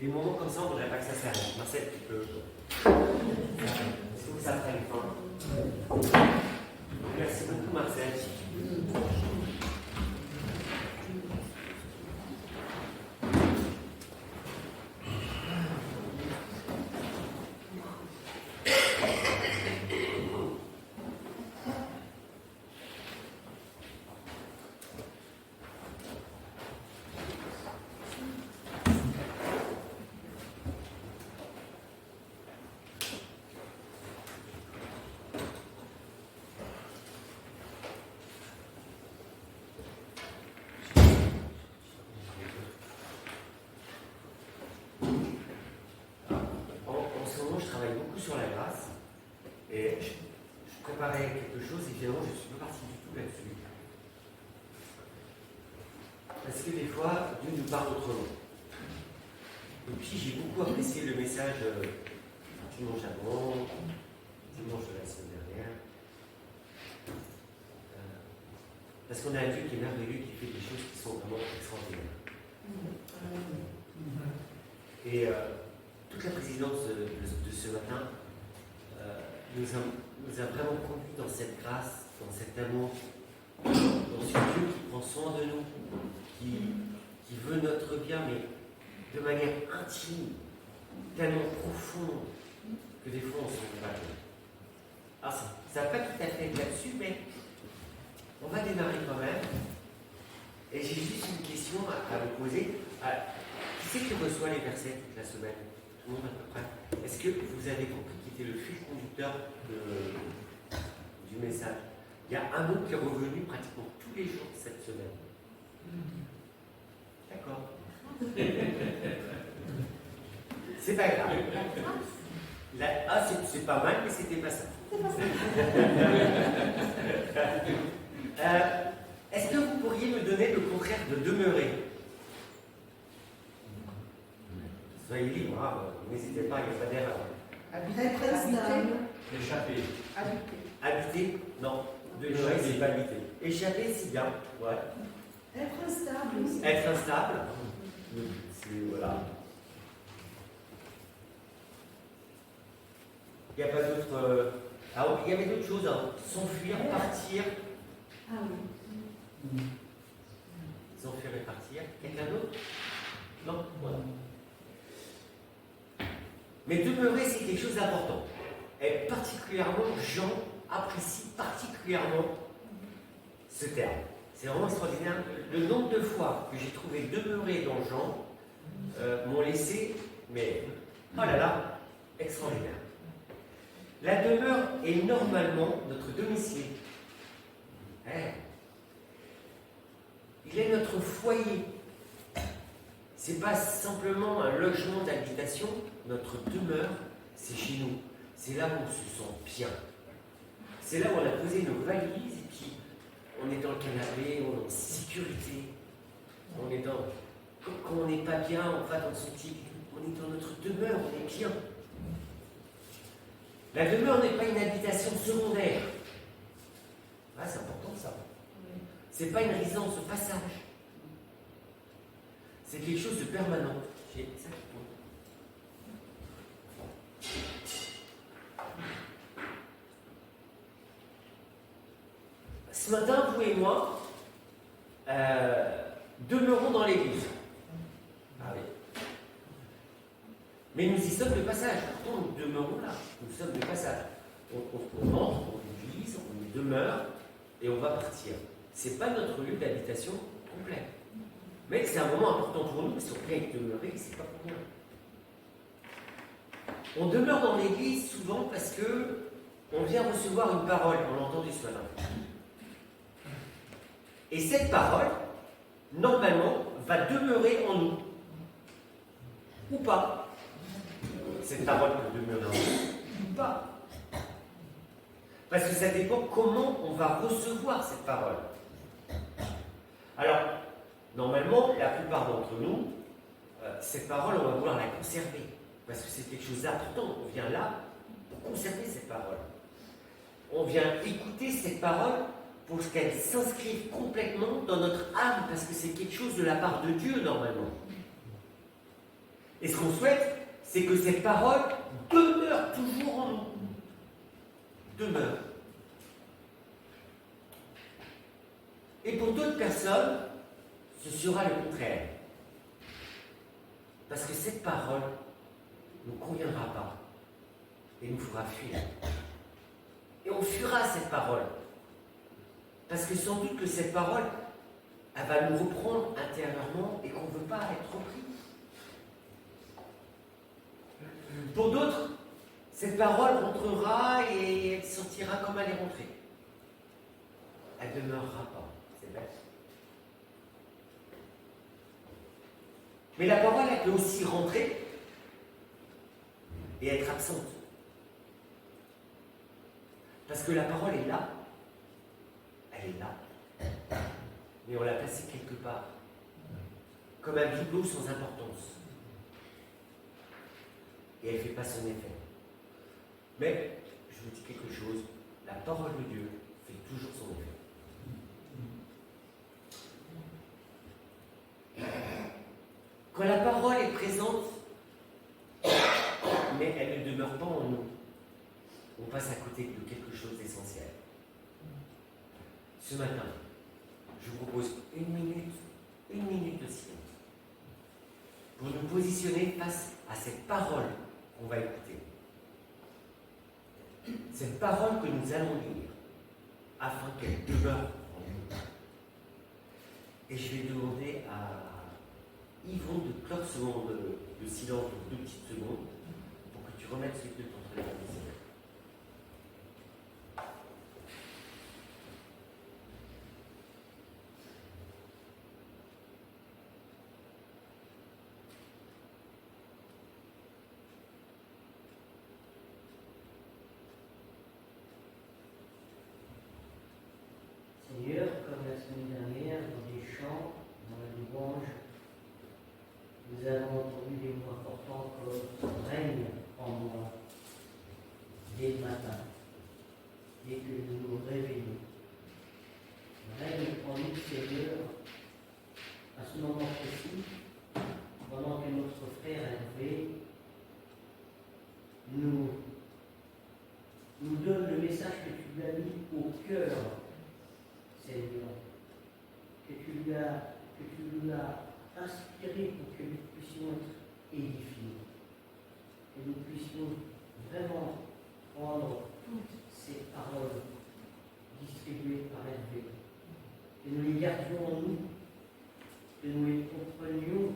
des moments comme ça, on ne voudrait pas que ça s'arrête. Marcel, tu peux. Il faut que ça prenne fin. Merci beaucoup, Marcel. Je travaille beaucoup sur la grâce et je préparais quelque chose et finalement je ne suis pas parti du tout là-dessus. Parce que des fois, Dieu nous parle autrement. Et puis j'ai beaucoup apprécié le message dimanche avant, dimanche de la semaine dernière. Parce qu'on a un Dieu qui est merveilleux, qui fait des choses qui sont vraiment extraordinaires. Et toute la présidence de ce matin nous a vraiment conduits dans cette grâce, dans cet amour, dans ce Dieu qui prend soin de nous, qui veut notre bien, mais de manière intime, tellement profonde, que des fois on se rend pas compte. Alors ça va pas tout à fait être là-dessus, mais on va démarrer quand même. Et j'ai juste une question à vous poser. Qui c'est qui reçoit les versets toute la semaine? Tout le monde à peu près. Est-ce que vous avez compris qui était le fil conducteur du message? Il y a un mot qui est revenu pratiquement tous les jours cette semaine. D'accord. C'est pas grave. C'est pas mal, mais c'était pas ça. Est-ce que vous pourriez me donner le contraire de demeurer? Soyez libre, hein, n'hésitez pas, il n'y a pas d'erreur. Habiter. Échapper. Habiter? Non. De échapper, c'est pas habiter. Échapper, c'est bien. Ouais. Être instable aussi. Être instable. Voilà. Il n'y a pas d'autre. Alors, il y avait d'autres choses. Hein. S'enfuir, partir. Ah oui. S'enfuir et partir. Quelqu'un d'autre? Non? Voilà. Mais demeurer, c'est quelque chose d'important. Et particulièrement, Jean apprécie particulièrement ce terme. C'est vraiment extraordinaire. Le nombre de fois que j'ai trouvé demeurer dans Jean m'ont laissé, mais oh là là, extraordinaire. La demeure est normalement notre domicile. Il est notre foyer. C'est pas simplement un logement d'habitation. Notre demeure, c'est chez nous. C'est là où on se sent bien. C'est là où on a posé nos valises et puis on est dans le canapé, on est en sécurité. On est dans. Quand on n'est pas bien, on va dans son petit. On est dans notre demeure, on est bien. La demeure n'est pas une habitation secondaire. Ah, c'est important ça. C'est pas une résidence de passage. C'est quelque chose de permanent. J'ai ça qui tourne. Ce matin, vous et moi, demeurons dans l'église. Ah oui. Mais nous y sommes de passage. Pourtant, nous demeurons là. Nous sommes de passage. On entre dans l'église, on y demeure et on va partir. Ce n'est pas notre lieu d'habitation complet. Mais c'est un moment important pour nous, parce qu'on vient y demeurer, c'est pas pour rien. On demeure dans l'église souvent parce que on vient recevoir une parole, on l'a entendu ce matin. Et cette parole, normalement, va demeurer en nous. Ou pas. Cette parole peut demeurer en nous, ou pas. Parce que ça dépend comment on va recevoir cette parole. Alors, normalement, la plupart d'entre nous, cette parole, on va vouloir la conserver. Parce que c'est quelque chose d'important. On vient là pour conserver cette parole. On vient écouter cette parole pour qu'elle s'inscrive complètement dans notre âme, parce que c'est quelque chose de la part de Dieu, normalement. Et ce qu'on souhaite, c'est que cette parole demeure toujours en nous. Demeure. Et pour d'autres personnes, ce sera le contraire. Parce que cette parole ne nous conviendra pas et nous fera fuir. Et on fuira cette parole. Parce que sans doute que cette parole, elle va nous reprendre intérieurement et qu'on ne veut pas être repris. Pour d'autres, cette parole rentrera et elle sortira comme elle est rentrée. Elle ne demeurera pas. C'est bête. Mais la parole, elle peut aussi rentrer et être absente. Parce que la parole est là. Elle est là. Mais on l'a placée quelque part. Comme un bibelot sans importance. Et elle ne fait pas son effet. Mais, je vous dis quelque chose, la parole de Dieu fait toujours son effet. Quand la parole est présente, mais elle ne demeure pas en nous, on passe à côté de quelque chose d'essentiel. Ce matin, je vous propose une minute de silence, pour nous positionner face à cette parole qu'on va écouter. Cette parole que nous allons lire, afin qu'elle demeure en nous. Et je vais demander à Yvon de clore ce moment de silence de 2 petites secondes, pour que tu remettes ce truc entre les mains. Seigneur, comme la semaine dernière, dans les chants, dans la louange, nous avons entendu des mots importants comme règne en moi, dès le matin, dès que nous nous réveillons. Règne en nous, Seigneur, à ce moment précis, pendant que notre frère Hervé nous donne le message que tu lui as mis au cœur, Seigneur, que tu nous as inspiré pour que nous puissions être édifiés, que nous puissions vraiment prendre toutes ces paroles distribuées par Hervé, que nous les gardions en nous, que nous les comprenions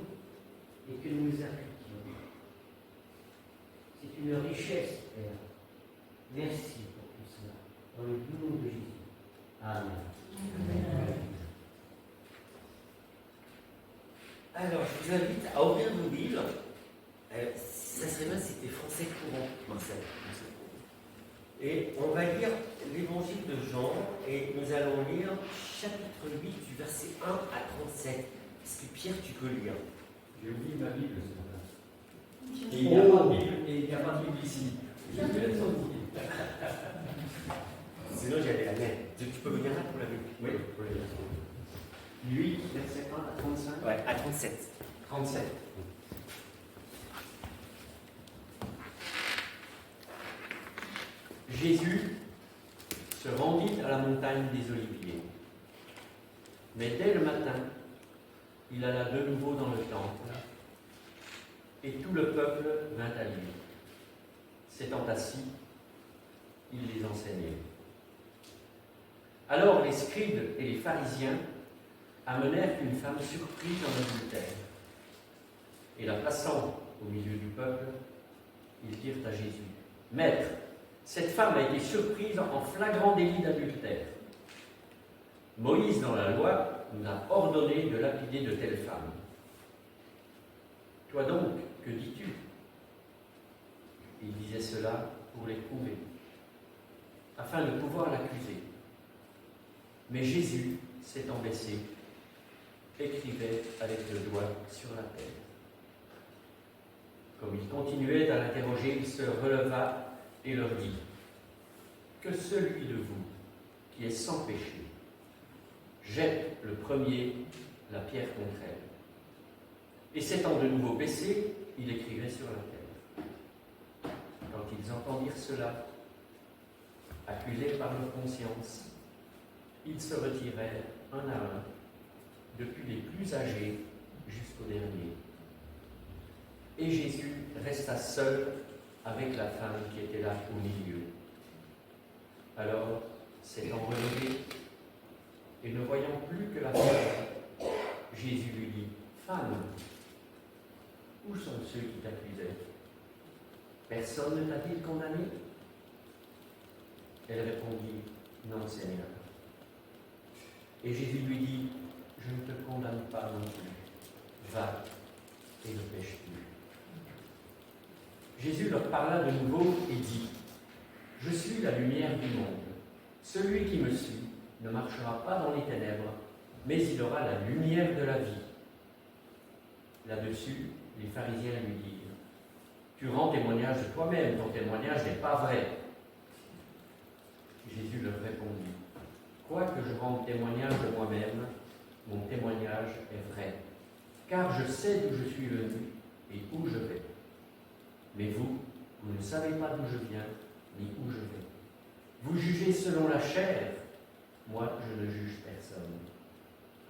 et que nous les appliquions. C'est une richesse, Père. Merci pour tout cela. Dans le nom de Jésus. Amen. Alors, je vous invite à ouvrir vos livres. Ça serait bien si c'était français courant, Marcel. Et on va lire l'évangile de Jean, et nous allons lire chapitre 8, du verset 1 à 37. Est-ce que Pierre, tu peux lire? J'ai oublié ma Bible ce matin. Et il n'y a pas de Bible ici. Je vais être oublié. Sinon, j'avais la mienne. Tu peux venir là pour la Bible? Oui, pour les versions. 8, verset 1 à 35. Ouais, à 37. 37. Jésus se rendit à la montagne des Oliviers. Mais dès le matin, il alla de nouveau dans le temple, et tout le peuple vint à lui. S'étant assis, il les enseignait. Alors les scribes et les pharisiens amenèrent une femme surprise en adultère. Et la plaçant au milieu du peuple, ils dirent à Jésus: Maître, cette femme a été surprise en flagrant délit d'adultère. Moïse, dans la loi, nous a ordonné de lapider de telles femmes. Toi donc, que dis-tu? Il disait cela pour l'éprouver, afin de pouvoir l'accuser. Mais Jésus, s'étant baissé, écrivait avec le doigt sur la terre. Comme il continuait à l'interroger, il se releva et leur dit: Que celui de vous qui est sans péché jette le premier la pierre contre elle. Et s'étant de nouveau baissé, il écrivait sur la terre. Quand ils entendirent cela, acculés par leur conscience, ils se retirèrent un à un, depuis les plus âgés jusqu'au dernier. Et Jésus resta seul avec la femme qui était là au milieu. Alors, s'étant relevé, et ne voyant plus que la femme, Jésus lui dit, « Femme, où sont ceux qui t'accusaient? Personne ne t'a-t-il condamné ?» Elle répondit, « Non, Seigneur. » Et Jésus lui dit, « Je ne te condamne pas non plus. Va et ne pêche plus. » Jésus leur parla de nouveau et dit, « Je suis la lumière du monde. Celui qui me suit ne marchera pas dans les ténèbres, mais il aura la lumière de la vie. » Là-dessus, les pharisiens lui dirent, « Tu rends témoignage de toi-même, ton témoignage n'est pas vrai. » Jésus leur répondit, « Quoique je rende témoignage de moi-même, mon témoignage est vrai, car je sais d'où je suis venu et où je vais. Mais vous, vous ne savez pas d'où je viens ni où je vais. Vous jugez selon la chair, moi je ne juge personne.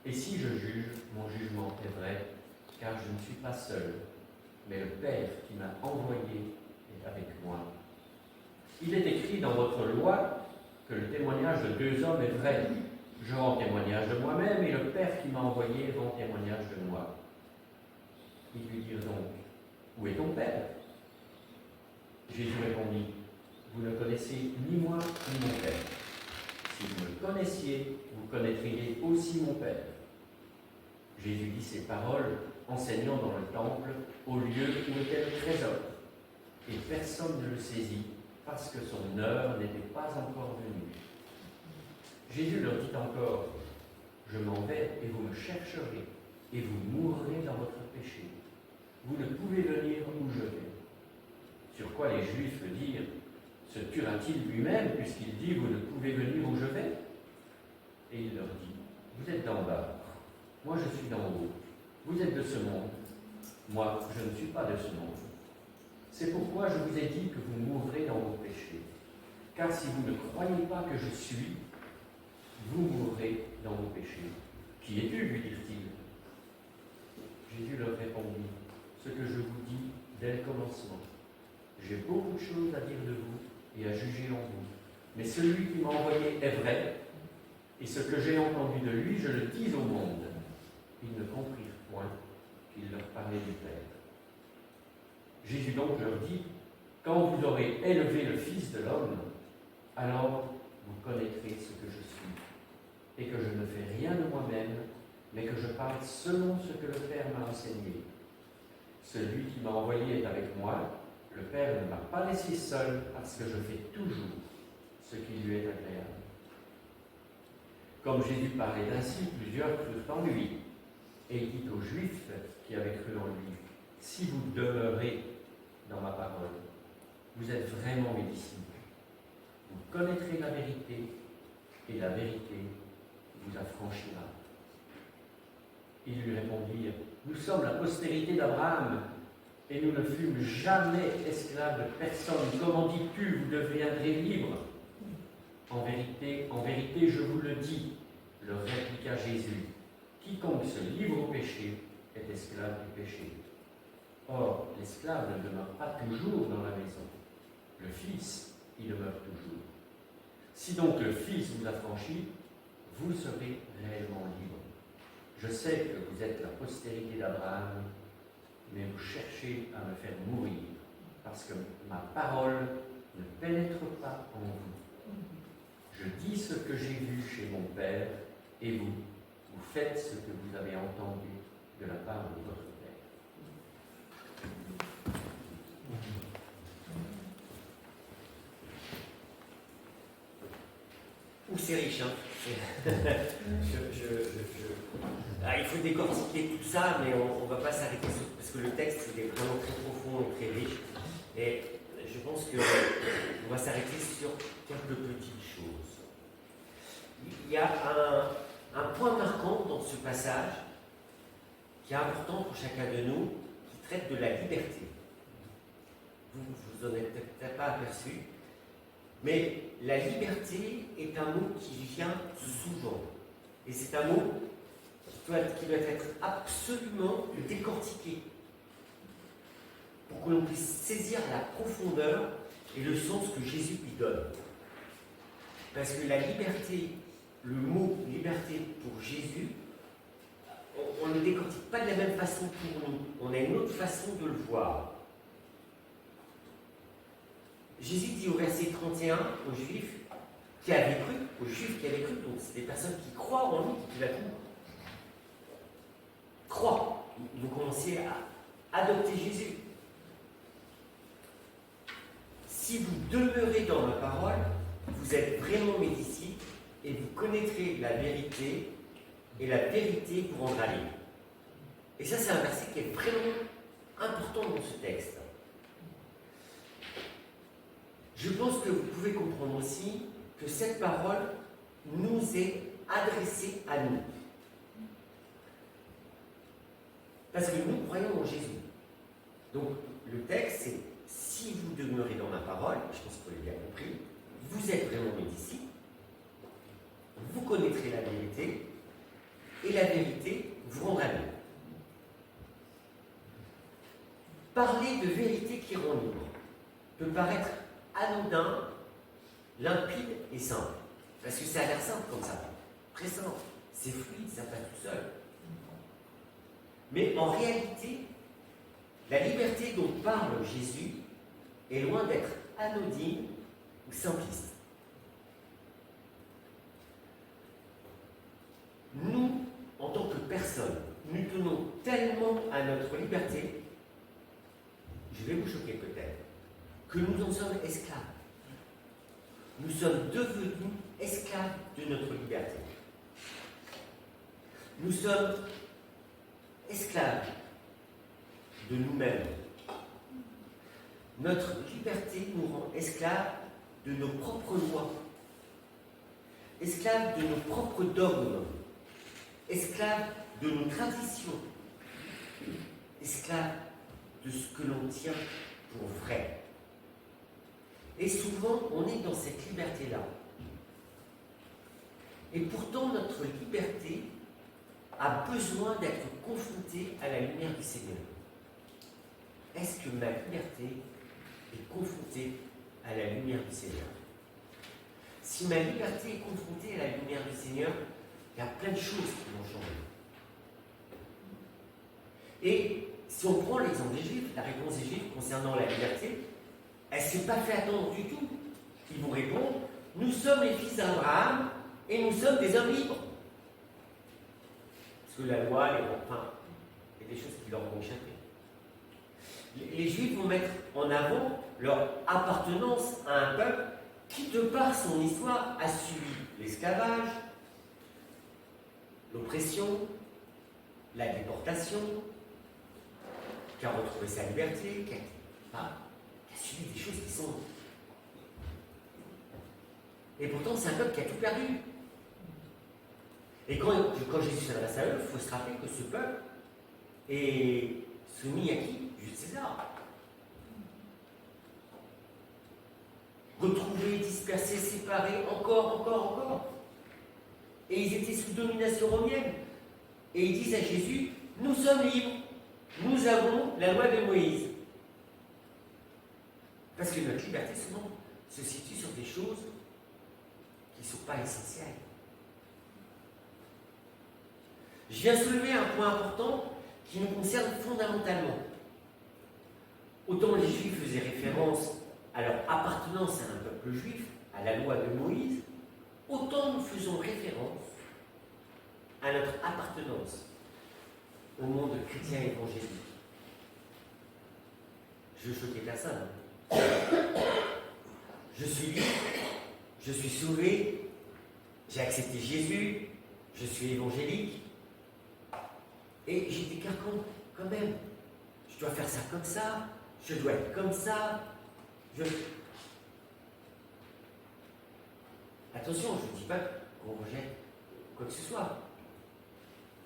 Et si je juge, mon jugement est vrai, car je ne suis pas seul, mais le Père qui m'a envoyé est avec moi. Il est écrit dans votre loi que le témoignage de deux hommes est vrai. Je rends témoignage de moi-même et le Père qui m'a envoyé rend témoignage de moi. » Ils lui dirent donc, « Où est ton Père ?» Jésus répondit, « Vous ne connaissez ni moi ni mon Père. Si vous me connaissiez, vous connaîtriez aussi mon Père. » Jésus dit ces paroles, enseignant dans le temple, au lieu où était le trésor. Et personne ne le saisit, parce que son heure n'était pas encore venue. Jésus leur dit encore, « Je m'en vais et vous me chercherez, et vous mourrez dans votre péché. Vous ne pouvez venir où je vais. » Sur quoi les Juifs dirent, « Se tuera-t-il lui-même, puisqu'il dit, vous ne pouvez venir où je vais ?» Et il leur dit, « Vous êtes d'en bas, moi je suis d'en haut. Vous êtes de ce monde, moi je ne suis pas de ce monde. C'est pourquoi je vous ai dit que vous mourrez dans vos péchés. Car si vous ne croyez pas que je suis, vous mourrez dans vos péchés. Qui es-tu, lui dirent-ils. Jésus leur répondit, ce que je vous dis dès le commencement. J'ai beaucoup de choses à dire de vous et à juger en vous. Mais celui qui m'a envoyé est vrai, et ce que j'ai entendu de lui, je le dis au monde. Ils ne comprirent point qu'il leur parlait du Père. Jésus donc leur dit, quand vous aurez élevé le Fils de l'homme, alors vous connaîtrez ce que je suis, et que je ne fais rien de moi-même, mais que je parle selon ce que le Père m'a enseigné. Celui qui m'a envoyé est avec moi, le Père ne m'a pas laissé seul, parce que je fais toujours ce qui lui est agréable. Comme Jésus parlait ainsi, plusieurs crurent en lui, et il dit aux Juifs qui avaient cru en lui, si vous demeurez dans ma parole, vous êtes vraiment mes disciples. Vous connaîtrez la vérité, et la vérité vous affranchira. Ils lui répondirent, nous sommes la postérité d'Abraham, et nous ne fûmes jamais esclaves de personne. Comment dis-tu, vous deviendrez libres? En vérité, je vous le dis, leur répliqua Jésus, quiconque se livre au péché est esclave du péché. Or, l'esclave ne demeure pas toujours dans la maison. Le Fils y demeure toujours. Si donc le Fils vous affranchit, vous serez réellement libre. Je sais que vous êtes la postérité d'Abraham, mais vous cherchez à me faire mourir, parce que ma parole ne pénètre pas en vous. Je dis ce que j'ai vu chez mon Père, et vous faites ce que vous avez entendu de la part de votre Père. Ou c'est riche, hein. Il faut décortiquer tout ça, mais on ne va pas s'arrêter parce que le texte il est vraiment très profond et très riche. Et je pense qu'on va s'arrêter sur quelques petites choses. Il y a un point marquant dans ce passage qui est important pour chacun de nous, qui traite de la liberté. Vous en avez peut-être pas aperçu, mais la liberté est un mot qui vient souvent. Et c'est un mot qui doit être absolument décortiqué pour que l'on puisse saisir la profondeur et le sens que Jésus lui donne. Parce que la liberté, le mot liberté pour Jésus, on ne le décortique pas de la même façon pour nous. On a une autre façon de le voir. Jésus dit au verset 31 aux Juifs qui avaient cru, donc c'est des personnes qui croient en lui, qui la trouvent. Croient. Ils vont commencer à adopter Jésus. Si vous demeurez dans ma parole, vous êtes vraiment mes disciples et vous connaîtrez la vérité et la vérité vous rendra libre. Et ça, c'est un verset qui est vraiment important dans ce texte. Je pense que vous pouvez comprendre aussi que cette parole nous est adressée à nous. Parce que nous croyons en Jésus. Donc, le texte, c'est si vous demeurez dans ma parole, je pense que vous l'avez bien compris, vous êtes vraiment mes disciples, vous connaîtrez la vérité, et la vérité vous rendra libre. Parler de vérité qui rend libre peut paraître anodin, limpide et simple. Parce que ça a l'air simple comme ça. Très simple. C'est fluide, ça passe tout seul. Mais en réalité, la liberté dont parle Jésus est loin d'être anodine ou simpliste. Nous, en tant que personnes, nous tenons tellement à notre liberté, je vais vous choquer peut-être, que nous en sommes esclaves. Nous sommes devenus esclaves de notre liberté. Nous sommes esclaves de nous-mêmes. Notre liberté nous rend esclaves de nos propres lois, esclaves de nos propres dogmes, esclaves de nos traditions, esclaves de ce que l'on tient pour vrai. Et souvent, on est dans cette liberté-là. Et pourtant, notre liberté a besoin d'être confrontée à la lumière du Seigneur. Est-ce que ma liberté est confrontée à la lumière du Seigneur? Si ma liberté est confrontée à la lumière du Seigneur, il y a plein de choses qui vont changer. Et si on prend l'exemple des Juifs, la réponse des Juifs concernant la liberté, elle ne s'est pas fait attendre du tout. Ils vont répondre, nous sommes les fils d'Abraham et nous sommes des hommes libres. Parce que la loi, il y a des choses qui leur vont échapper. Les Juifs vont mettre en avant leur appartenance à un peuple qui, de par son histoire, a subi l'esclavage, l'oppression, la déportation, qui a retrouvé sa liberté, qui a subi des choses qui sont... Et pourtant, c'est un peuple qui a tout perdu. Et quand Jésus s'adresse à eux, il faut se rappeler que ce peuple est soumis à qui? Juste César. Retrouvés, dispersés, séparés, encore. Et ils étaient sous domination romaine. Et ils disent à Jésus, nous sommes libres. Nous avons la loi de Moïse. Parce que notre liberté, souvent, se situe sur des choses qui ne sont pas essentielles. Je viens soulever un point important qui nous concerne fondamentalement. Autant les Juifs faisaient référence à leur appartenance à un peuple juif, à la loi de Moïse, autant nous faisons référence à notre appartenance au monde chrétien évangélique. Je veux choquer personne. Je suis libre, je suis sauvé, j'ai accepté Jésus, je suis évangélique, et j'ai des carcans quand même. Je dois faire ça comme ça, je dois être comme ça. Attention, je ne dis pas qu'on rejette quoi que ce soit.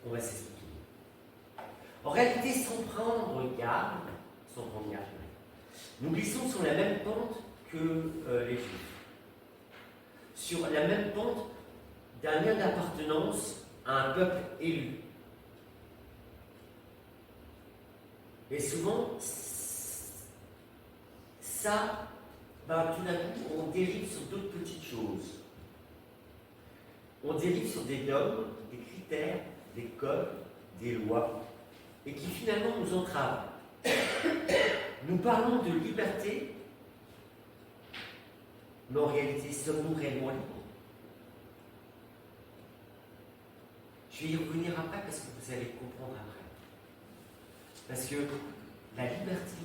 On va s'expliquer. En réalité, sans prendre garde, nous glissons sur la même pente que les Juifs. Sur la même pente d'un lien d'appartenance à un peuple élu. Et souvent, ça, tout d'un coup, on dérive sur d'autres petites choses. On dérive sur des dogmes, des critères, des codes, des lois, et qui finalement nous entravent. Nous parlons de liberté, mais en réalité, sommes-nous réellement libres? Je vais y revenir après parce que vous allez comprendre après. Parce que la liberté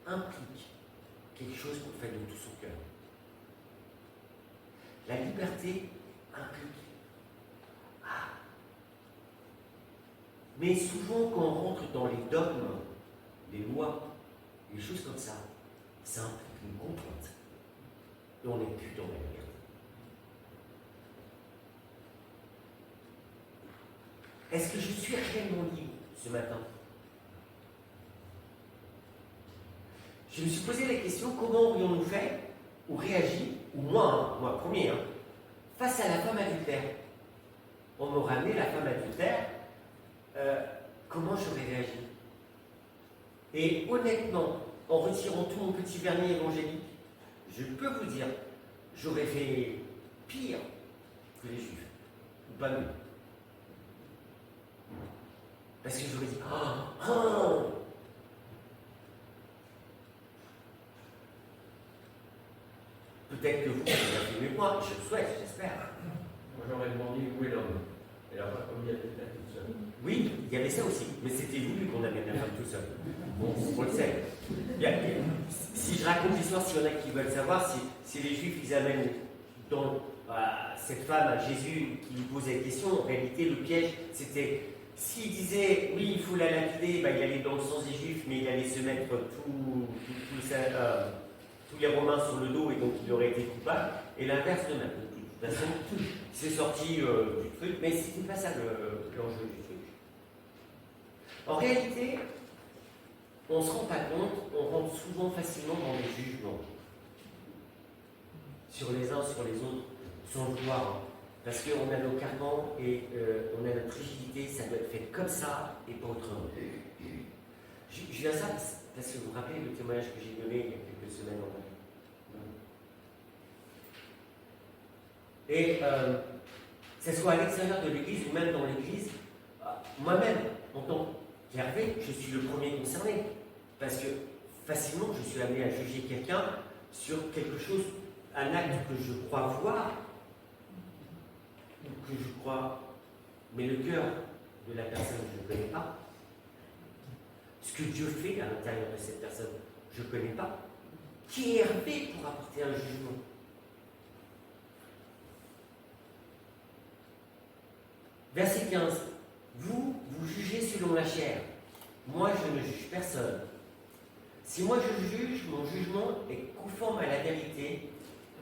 implique quelque chose qu'on fait de tout son cœur. La liberté implique. Mais souvent, quand on rentre dans les dogmes, les lois, les choses comme ça implique une contrainte. Et on n'est plus dans la liberté. Est-ce que je suis réellement libre ce matin? Je me suis posé la question, comment aurions-nous fait ou réagi, ou moi premier, face à la femme adultère? On m'aurait amené la femme adultère, comment j'aurais réagi? Et honnêtement, en retirant tout mon petit vernis évangélique, je peux vous dire, j'aurais fait pire que les Juifs, ou pas mieux. Parce que j'aurais dit, peut-être que vous avez fait mieux que moi, je le souhaite, j'espère. Moi j'aurais demandé où est l'homme. Et là, comme il y avait peut-être tout seul. Oui, il y avait ça aussi, mais c'était voulu qu'on amène la femme tout seul. Bon, on le sait. Si je raconte l'histoire, s'il y en a qui veulent savoir, si les Juifs ils amènent cette femme à Jésus qui lui posait des questions, en réalité le piège c'était, s'il disait oui il faut la lapider, il allait dans le sens des Juifs, mais il allait se mettre tous les Romains sur le dos et donc il aurait été coupable, et l'inverse de même. De toute façon, c'est sorti du truc, mais c'était pas ça l'enjeu du truc. En réalité, on ne se rend pas compte, on rentre souvent facilement dans les jugements sur les uns, sur les autres, sans le vouloir. Parce qu'on a nos carcans et on a notre rigidité, ça doit être fait comme ça et pas autrement. Je viens ça parce que vous vous rappelez le témoignage que j'ai donné il y a quelques semaines en arrière. Et que ce soit à l'extérieur de l'église ou même dans l'église, moi-même, en tant qu'Hervé, je suis le premier concerné. Parce que facilement, je suis amené à juger quelqu'un sur quelque chose, un acte que je crois voir, ou que je crois, mais le cœur de la personne, je ne connais pas. Ce que Dieu fait à l'intérieur de cette personne, je ne connais pas. Qui est Hervé pour apporter un jugement? Verset 15. Vous jugez selon la chair. Moi, je ne juge personne. Si moi je juge, mon jugement est conforme à la vérité,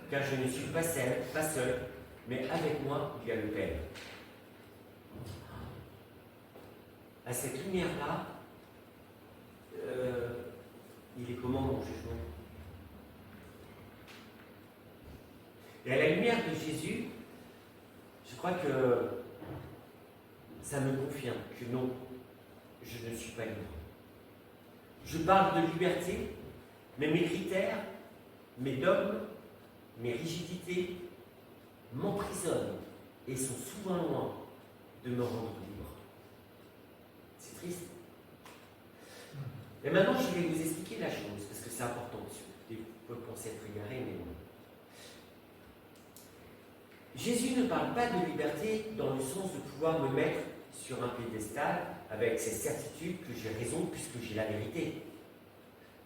car je ne suis pas seul, mais avec moi, il y a le Père. À cette lumière-là, il est comment mon jugement? Et à la lumière de Jésus, je crois que ça me confirme que non, je ne suis pas libre. Je parle de liberté, mais mes critères, mes dogmes, mes rigidités m'emprisonnent et sont souvent loin de me rendre libre. C'est triste. Et maintenant, je vais vous expliquer la chose, parce que c'est important. Vous pouvez penser être égaré, mais non. Jésus ne parle pas de liberté dans le sens de pouvoir me mettre sur un piédestal avec cette certitude que j'ai raison puisque j'ai la vérité.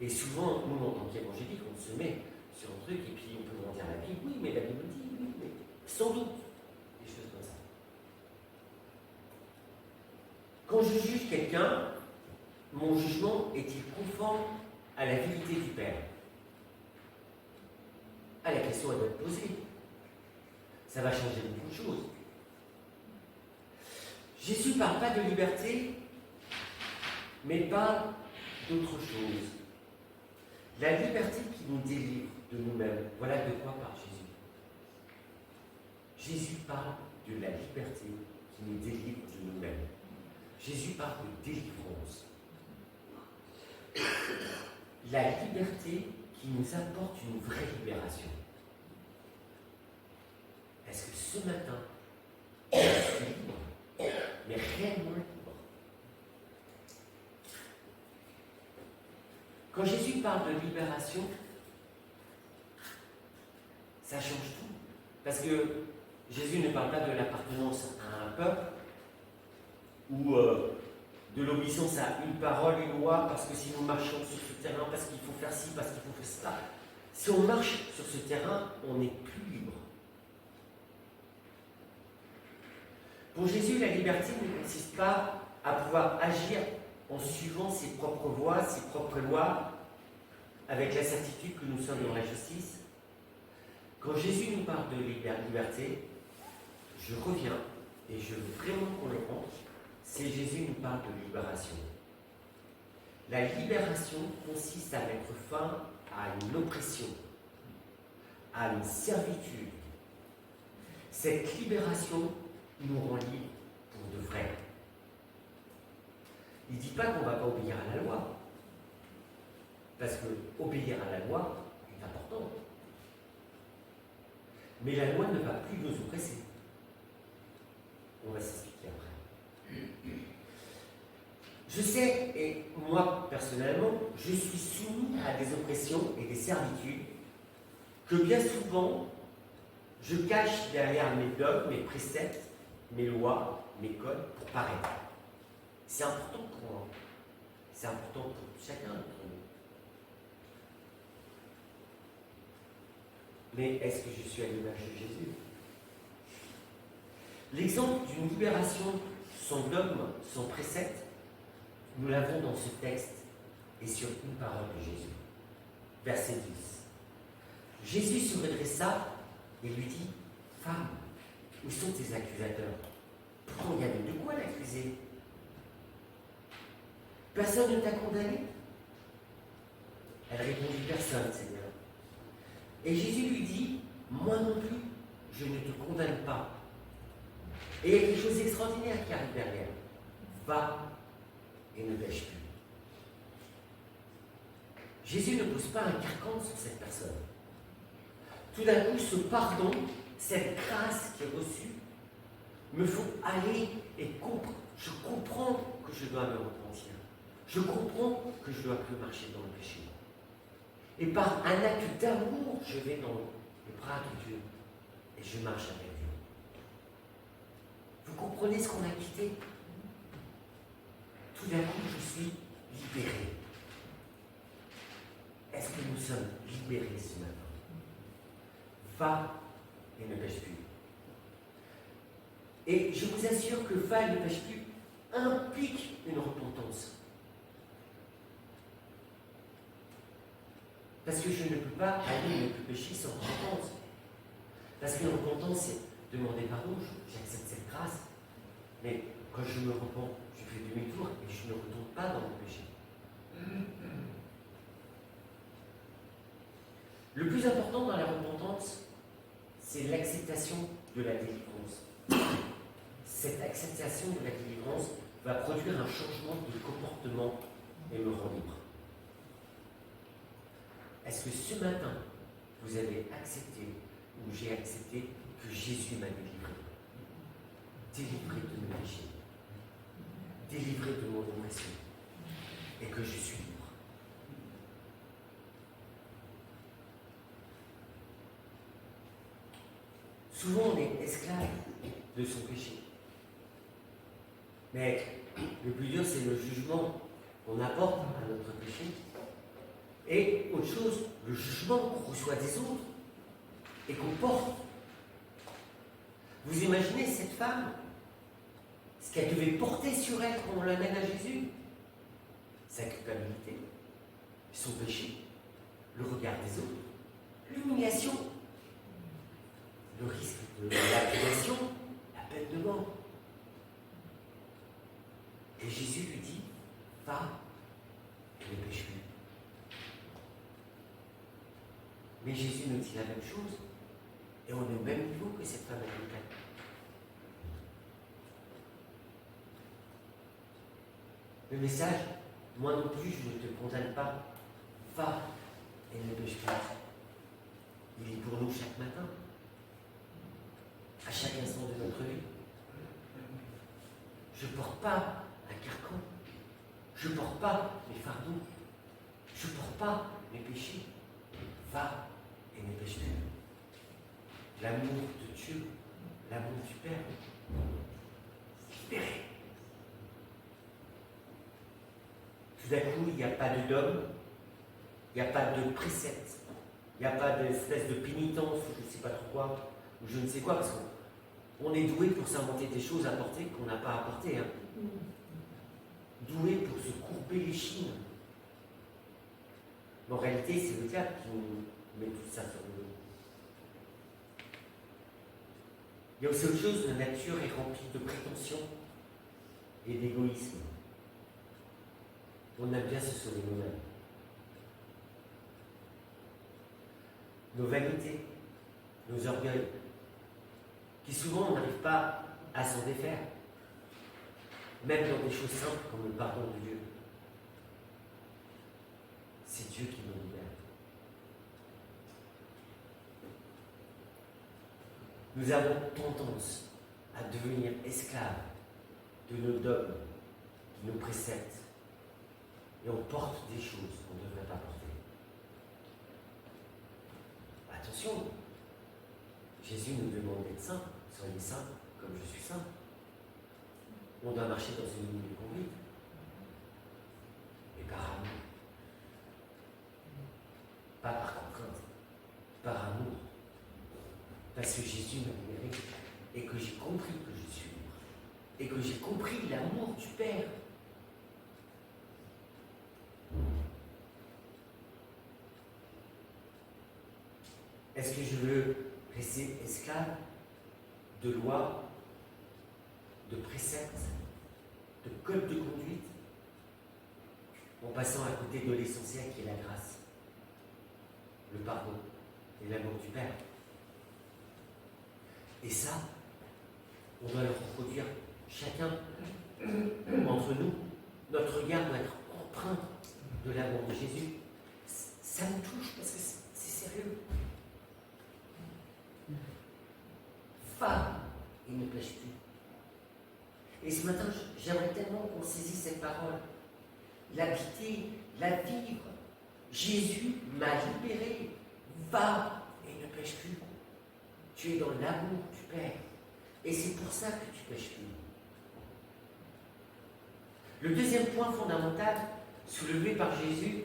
Et souvent, nous, en tant qu'évangéliques, on se met sur un truc et puis on peut grandir la Bible. Oui, mais la Bible dit, oui, mais sans doute. Des choses comme ça. Quand je juge quelqu'un, mon jugement est-il conforme à la vérité du Père? Ah, la question, elle doit être posée. Ça va changer beaucoup de choses. Jésus ne parle pas de liberté mais parle d'autre chose. La liberté qui nous délivre de nous-mêmes. Voilà de quoi parle Jésus. Jésus parle de la liberté qui nous délivre de nous-mêmes. Jésus parle de délivrance. La liberté qui nous apporte une vraie libération. Est-ce que ce matin, je suis libre, mais réellement libre? Quand Jésus parle de libération, ça change tout. Parce que Jésus ne parle pas de l'appartenance à un peuple ou de l'obéissance à une parole, une loi, parce que si nous marchons sur ce terrain, parce qu'il faut faire ci, parce qu'il faut faire ça. Si on marche sur ce terrain, on n'est plus libre. Pour Jésus, la liberté ne consiste pas à pouvoir agir en suivant ses propres voies, ses propres lois, avec la certitude que nous sommes dans la justice. Quand Jésus nous parle de liberté, je reviens, et je veux vraiment qu'on le rende, c'est Jésus nous parle de libération. La libération consiste à mettre fin à une oppression, à une servitude. Cette libération nous rend libres pour de vrai. Il ne dit pas qu'on ne va pas obéir à la loi, parce que obéir à la loi est important. Mais la loi ne va plus nous oppresser. On va s'expliquer après. Je sais, et moi personnellement, je suis soumis à des oppressions et des servitudes que bien souvent, je cache derrière mes dogmes, mes préceptes, mes lois, mes codes pour paraître. C'est important pour moi. C'est important pour chacun d'entre nous. Mais est-ce que je suis à l'image de Jésus? L'exemple d'une libération sans dogme, sans précepte, nous l'avons dans ce texte et sur une parole de Jésus. Verset 10. Jésus se redressa et lui dit: Femme, où sont tes accusateurs? Pourtant, il y avait de quoi l'accuser. Personne ne t'a condamné? Elle répondit: Personne, Seigneur. Et Jésus lui dit: Moi non plus, je ne te condamne pas. Et il y a quelque chose d'extraordinaire qui arrive derrière. Va et ne pêche plus. Jésus ne pose pas un carcan sur cette personne. Tout d'un coup, ce pardon, cette grâce qui est reçue, me faut aller et je comprends que je dois me repentir. Je comprends que je ne dois plus marcher dans le péché. Et par un acte d'amour, je vais dans les bras de Dieu et je marche avec Dieu. Vous comprenez ce qu'on a quitté? Tout d'un coup, je suis libéré. Est-ce que nous sommes libérés ce matin? Va et ne pêche plus. Et je vous assure que va et ne pêche plus implique une repentance. Parce que je ne peux pas aller ne plus pécher sans repentance. Parce qu'une repentance, c'est demander pardon, j'accepte cette grâce. Mais quand je me repens, je fais demi-tour et je ne retombe pas dans mon péché. Le plus important dans la repentance, c'est l'acceptation de la délivrance. Cette acceptation de la délivrance va produire un changement de comportement et me rend libre. Est-ce que ce matin, vous avez accepté ou j'ai accepté que Jésus m'a délivré? Délivré de mes péchés, délivré de mon oppression, et que je suis libre. Souvent, on est esclave de son péché. Mais le plus dur, c'est le jugement qu'on apporte à notre péché. Et autre chose, le jugement qu'on reçoit des autres et qu'on porte. Vous imaginez cette femme, ce qu'elle devait porter sur elle quand on l'amène à Jésus? Sa culpabilité, son péché, le regard des autres, l'humiliation, le risque de l'appellation, la peine de mort. Et Jésus lui dit: va Mais Jésus nous dit la même chose. Et on est au même niveau que cette femme adultère. Le message, moi non plus, je ne te condamne pas. Va et ne pêche pas. Il est pour nous chaque matin, à chaque instant de notre vie. Je ne porte pas un carcan. Je ne porte pas mes fardeaux. Je ne porte pas mes péchés. Va et ne pêche plus. L'amour de Dieu, l'amour du Père, libéré. Tout d'un coup, il n'y a pas de dogme, il n'y a pas de précepte, il n'y a pas d'espèce de pénitence, ou je ne sais pas trop quoi, ou je ne sais quoi, parce qu'on est doué pour s'inventer des choses à porter qu'on n'a pas à porter. Hein. Doué pour se courber les chines. Mais en réalité, c'est le diable qui nous met tout ça sur le dos. Il y a aussi autre chose, la nature est remplie de prétention et d'égoïsme. On aime bien se sauver nous-mêmes. Nos vanités, nos orgueils, qui souvent on n'arrive pas à s'en défaire, même dans des choses simples comme le pardon de Dieu. C'est Dieu qui nous libère. Nous avons tendance à devenir esclaves de nos dogmes, de nos préceptes, et on porte des choses qu'on ne devrait pas porter. Attention, Jésus nous demande d'être saints. Soyez saints comme je suis saint. On doit marcher dans une ligne de conduite. Et par amour. Pas par contrainte, par amour. Parce que Jésus m'a libéré et que j'ai compris que je suis libre. Et que j'ai compris l'amour du Père. Est-ce que je veux rester esclave de lois, de préceptes, de codes de conduite, en passant à côté de l'essentiel qui est la grâce, le pardon et l'amour du Père? Et ça, on doit le reproduire chacun entre nous. Notre regard doit être empreint de l'amour de Jésus. Ça me touche parce que c'est sérieux. Va et ne pêche plus. Et ce matin, j'aimerais tellement qu'on saisisse cette parole, l'habiter, la vivre. Jésus m'a libéré. Va et ne pêche plus. Tu es dans l'amour du Père. Et c'est pour ça que tu pêches plus. Le deuxième point fondamental soulevé par Jésus,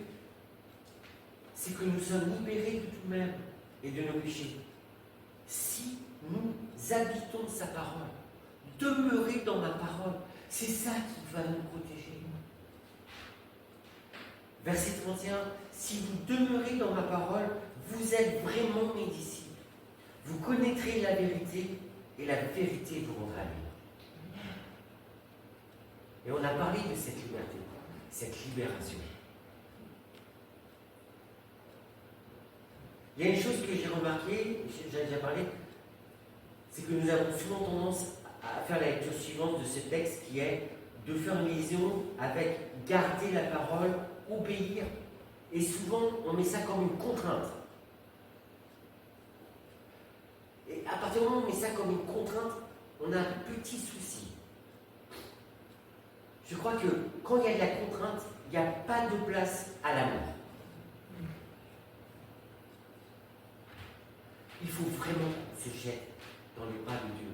c'est que nous sommes libérés de tout-même et de nos péchés. Si nous habitons sa parole, demeurez dans ma parole, c'est ça qui va nous protéger. Verset 31, si vous demeurez dans ma parole, vous êtes vraiment mes disciples. Vous connaîtrez la vérité et la vérité vous rendra libre. Et on a parlé de cette liberté, cette libération. Il y a une chose que j'ai remarquée, j'ai déjà parlé, c'est que nous avons souvent tendance à faire la lecture suivante de ce texte qui est de faire une liaison avec garder la parole, obéir. Et souvent, on met ça comme une contrainte. Et à partir du moment où on met ça comme une contrainte, on a un petit souci. Je crois que quand il y a de la contrainte, il n'y a pas de place à l'amour. Il faut vraiment qu'on se jette dans les bras de Dieu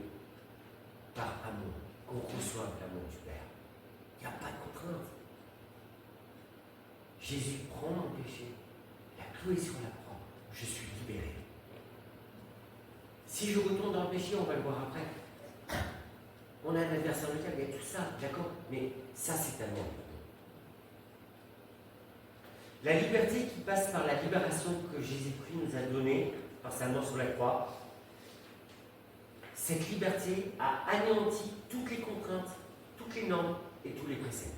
par amour, qu'on reçoive l'amour du Père. Il n'y a pas de contrainte. Jésus prend mon péché, il a cloué sur la croix, je suis libéré. Si je retourne dans le péché, on va le voir après. On a un adversaire local, il y a tout ça, d'accord, mais ça c'est tellement important. La liberté qui passe par la libération que Jésus-Christ nous a donnée par sa mort sur la croix, cette liberté a anéanti toutes les contraintes, toutes les normes et tous les préceptes.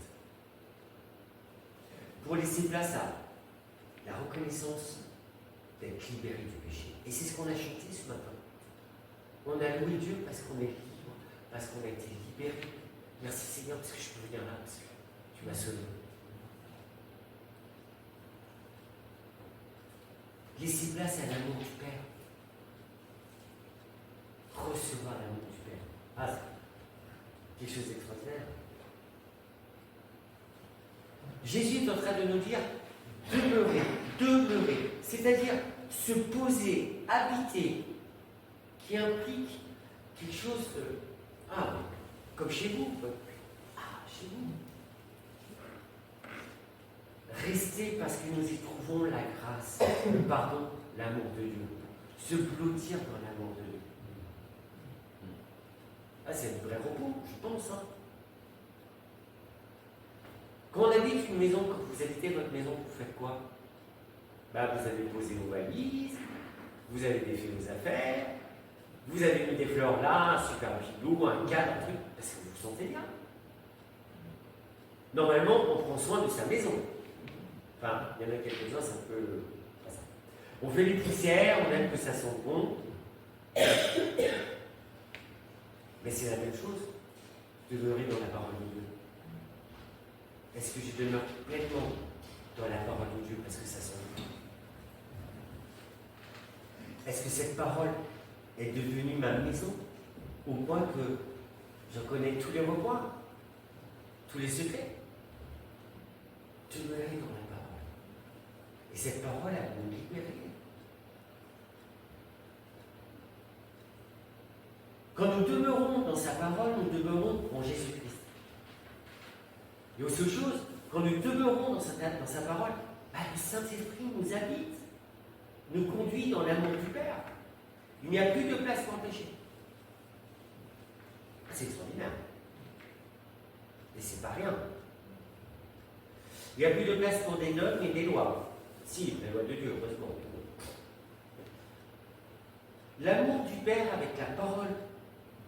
Pour laisser place à la reconnaissance d'être libéré du péché. Et c'est ce qu'on a chanté ce matin. On a loué Dieu parce qu'on est libre, parce qu'on a été libéré. Merci Seigneur parce que je peux venir là, parce que tu m'as sauvé. Laissez place à l'amour du Père. Recevoir l'amour du Père. Ah, c'est quelque chose d'extraordinaire. Jésus est en train de nous dire demeurer, demeurer, c'est-à-dire se poser, habiter, qui implique quelque chose de comme chez vous. Chez vous. Rester parce que nous y trouvons la grâce, le pardon, l'amour de Dieu. Se blottir dans l'amour de Dieu. C'est un vrai repos, je pense. Quand on habite une maison, quand vous habitez votre maison, vous faites quoi? Vous avez posé vos valises, vous avez défait vos affaires, vous avez mis des fleurs là, un super pilou, un cadre, un truc, parce que vous vous sentez bien. Normalement, on prend soin de sa maison. Enfin, il y en a quelques-uns, c'est un peu... On fait les poussières, on aime que ça sente bon. Mais c'est la même chose, de demeurer dans la parole de Dieu. Est-ce que je demeure pleinement dans la parole de Dieu parce que ça sent bon? Est-ce que cette parole est devenue ma maison au point que j'en connais tous les recoins, tous les secrets? Demeurer dans la parole. Et cette parole, elle va nous libérer. Quand nous demeurons dans sa parole, nous demeurons en Jésus-Christ. Et autre chose, quand nous demeurons dans sa parole, le Saint-Esprit nous habite, nous conduit dans l'amour du Père. Il n'y a plus de place pour le péché. C'est extraordinaire. Et c'est pas rien. Il n'y a plus de place pour des normes et des lois. Si, la loi de Dieu, heureusement. L'amour du Père avec la parole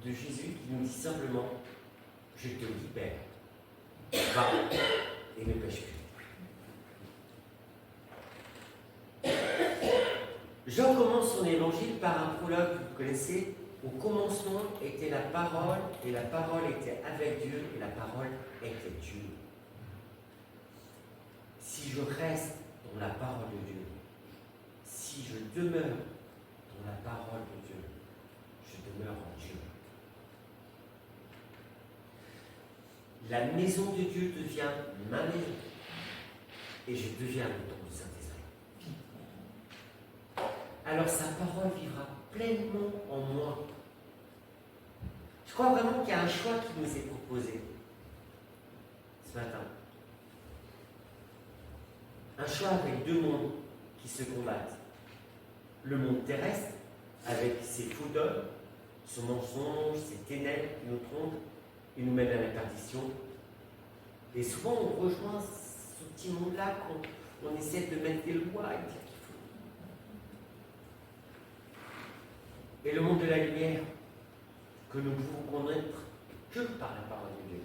de Jésus qui nous dit simplement « Je te libère, va et ne pêche plus ». Jean commence son évangile par un prologue que vous connaissez. Au commencement était la parole, et la parole était avec Dieu, et la parole était Dieu. Si je reste dans la parole de Dieu, si je demeure dans la parole de Dieu, je demeure en Dieu. La maison de Dieu devient ma maison, et je deviens le temple du Saint-Esprit. Alors sa parole vivra pleinement en moi. Je crois vraiment qu'il y a un choix qui nous est proposé ce matin. Un choix avec deux mondes qui se combattent. Le monde terrestre, avec ses faux dogmes, son mensonge, ses ténèbres qui nous trompent et nous mènent à la perdition. Et souvent, on rejoint ce petit monde-là qu'on essaie de mettre des lois et dire qu'il faut. Et le monde de la lumière, que nous pouvons connaître que par la parole de Dieu.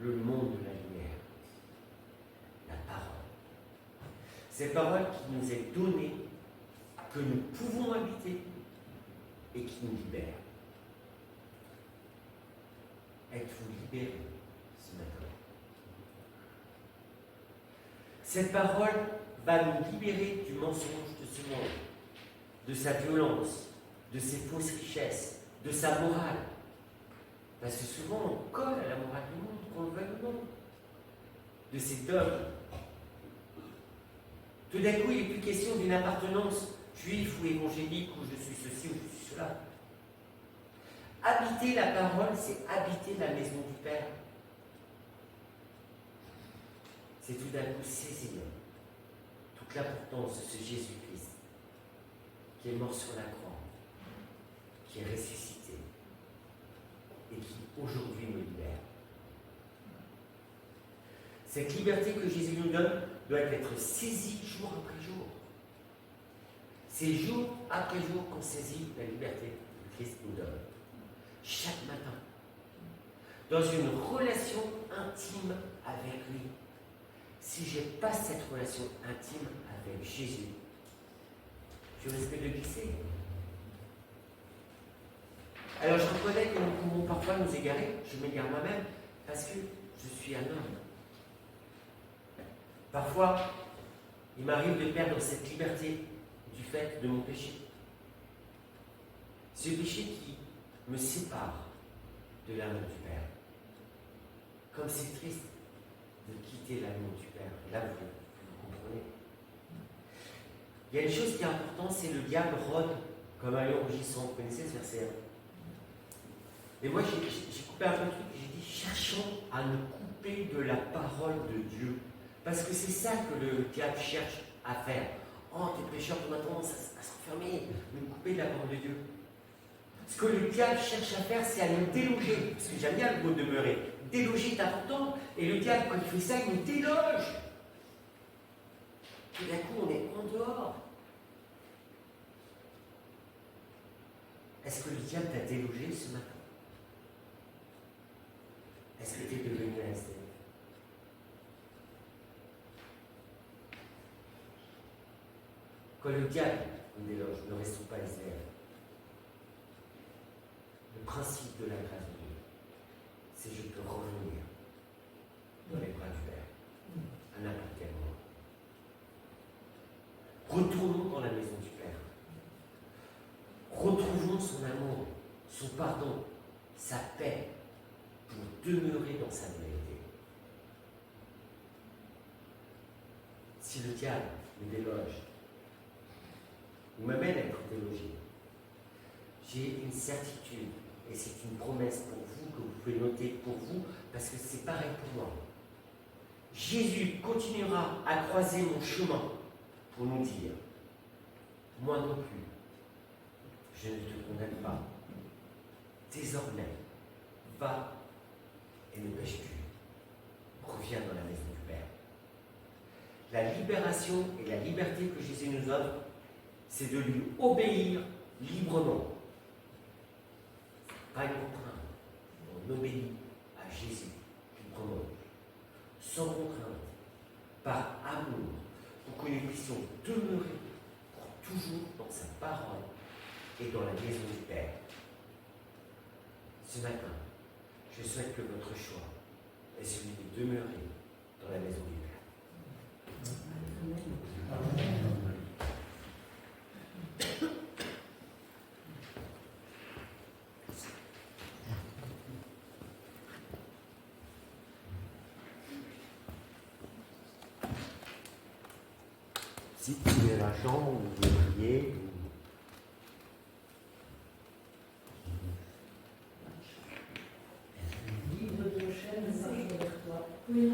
Le monde de la lumière. La parole. Cette parole qui nous est donnée, que nous pouvons habiter et qui nous libère. Êtes-vous libérés ce matin? Cette parole va nous libérer du mensonge de ce monde, de sa violence, de ses fausses richesses, de sa morale. Parce que souvent on colle à la morale du monde, qu'on le veuille ou non, de ses dogmes. Tout d'un coup, il n'est plus question d'une appartenance juive ou évangélique, où je suis ceci ou je suis cela. Habiter la parole, c'est habiter la maison du Père. C'est tout d'un coup saisir toute l'importance de ce Jésus-Christ qui est mort sur la croix, qui est ressuscité et qui aujourd'hui me libère. Cette liberté que Jésus nous donne doit être saisie jour après jour. C'est jour après jour qu'on saisit la liberté que Christ nous donne. Chaque matin. Dans une relation intime avec lui. Si je n'ai pas cette relation intime avec Jésus, Je risque de glisser. Alors je reconnais que nous pouvons parfois nous égarer, je m'égare moi-même, parce que je suis un homme. Parfois, il m'arrive de perdre cette liberté du fait de mon péché. Ce péché qui me sépare de l'amour du Père. Comme c'est triste de quitter l'amour du Père. Là, vous comprenez. Il y a une chose qui est importante, c'est le diable rôde comme un lion rugissant. Vous connaissez ce verset? Mais moi, j'ai coupé un peu le truc, j'ai dit, cherchons à nous couper de la parole de Dieu. Parce que c'est ça que le diable cherche à faire. Oh, t'es pécheur, on a tendance à s'enfermer, nous couper de la parole de Dieu. Ce que le diable cherche à faire, c'est à nous déloger. Parce que j'aime bien le mot demeurer. Déloger est important. Et le diable, quand il fait ça, il nous déloge. Tout d'un coup, on est en dehors. Est-ce que le diable t'a délogé ce matin? Est-ce que tu es devenu un SDF? Quand le diable nous déloge, ne restons pas SDF. Le principe de la grâce de Dieu, c'est je peux revenir dans les bras du Père à n'importe quel moment. Retournons dans la maison du Père. Retrouvons son amour, son pardon, sa paix, pour demeurer dans sa vérité. Si le diable me déloge, ou m'amène à être délogé, j'ai une certitude, et c'est une promesse pour vous que vous pouvez noter pour vous, parce que c'est pareil pour moi. Jésus continuera à croiser mon chemin pour nous dire, moi non plus, je ne te condamne pas. Désormais, va et ne pêche plus. Reviens dans la maison du Père. La libération et la liberté que Jésus nous offre, c'est de lui obéir librement. Pas une contrainte. On obéit à Jésus librement, sans contrainte, par amour, pour que nous puissions demeurer pour toujours dans sa parole et dans la maison du Père. Ce matin, je souhaite que votre choix est celui de demeurer dans la maison du Père. Si tu es à la chambre, vous pouvez prier. Livre de chaîne, marche vers toi. Oui,